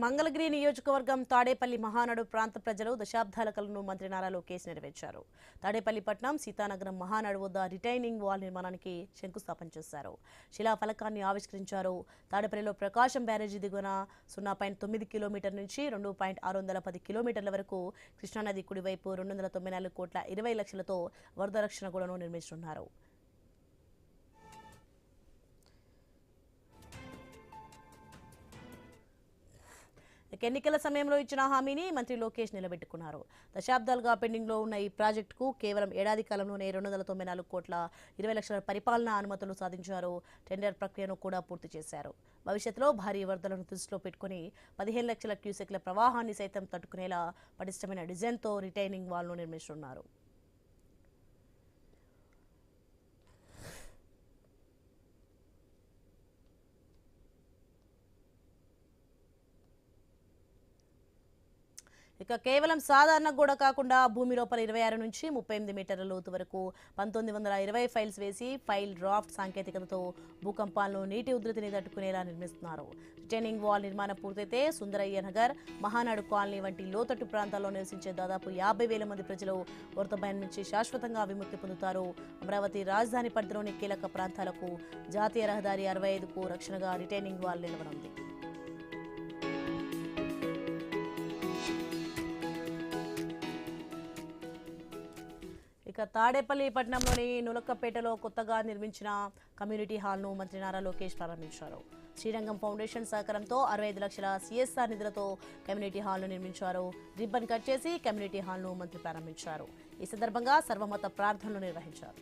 మంగళగిరి నియోజకవర్గం తాడేపల్లి మహానాడు ప్రాంత ప్రజలు దశాబ్దాల కలను మంత్రి నారా లోకేష్ నెరవేర్చారు. తాడేపల్లి పట్నం సీతానగరం మహానాడు వద్ద రిటైనింగ్ వాల్ నిర్మాణానికి శంకుస్థాపన చేశారు. శిలాఫలకాన్ని ఆవిష్కరించారు. తాడేపల్లిలో ప్రకాశం బ్యారేజీ దిగువన 0.9 కిలోమీటర్ నుంచి 2.610 కిలోమీటర్ల వరకు కృష్ణానది కుడివైపు 294,20,00,000తో వరద రక్షణ గోడను నిర్మిస్తున్నారు. ఎన్నికల సమయంలో ఇచ్చిన హామీని మంత్రి లోకేష్ నిలబెట్టుకున్నారు. దశాబ్దాలుగా పెండింగ్లో ఉన్న ఈ ప్రాజెక్టుకు కేవలం ఏడాది కాలంలోనే 294,20,00,000 పరిపాలనా అనుమతులు సాధించారు. టెండర్ ప్రక్రియను కూడా పూర్తి చేశారు. భవిష్యత్తులో భారీ వరదలను దృష్టిలో పెట్టుకుని 15 లక్షల క్యూసెక్ల ప్రవాహాన్ని సైతం తట్టుకునేలా పటిష్టమైన డిజైన్తో రిటైనింగ్ వాల్ను నిర్మిస్తున్నారు. ఇక కేవలం సాధారణ గోడ కాకుండా భూమి లోపల 26 నుంచి 38 మీటర్ల లోతు వరకు 1920 ఫైల్స్ వేసి ఫైల్ డ్రాఫ్ట్ సాంకేతికతతో భూకంపాలను నీటి ఉధృతిని తట్టుకునేలా నిర్మిస్తున్నారు. రిటైనింగ్ వాల్ నిర్మాణం పూర్తయితే సుందరయ్య నగర్, మహానాడు కాలనీ వంటి లోతట్టు ప్రాంతాల్లో నివసించే దాదాపు 50,000 మంది ప్రజలు వరద భయం నుంచి శాశ్వతంగా విముక్తి పొందుతారు. అమరావతి రాజధాని పరిధిలోని కీలక ప్రాంతాలకు జాతీయ రహదారి 65కు రక్షణగా రిటైనింగ్ వాల్ నిలవనుంది. ఇక తాడేపల్లి పట్టణంలోని నులక్కపేటలో కొత్తగా నిర్మించిన కమ్యూనిటీ హాల్ను మంత్రి నారా లోకేష్ ప్రారంభించారు. శ్రీరంగం ఫౌండేషన్ సహకారంతో 65 లక్షల CSR నిధులతో కమ్యూనిటీ హాల్ను నిర్మించారు. రిబ్బన్ కట్ చేసి కమ్యూనిటీ హాల్ను మంత్రి ప్రారంభించారు. ఈ సందర్భంగా సర్వమత ప్రార్థనలు నిర్వహించారు.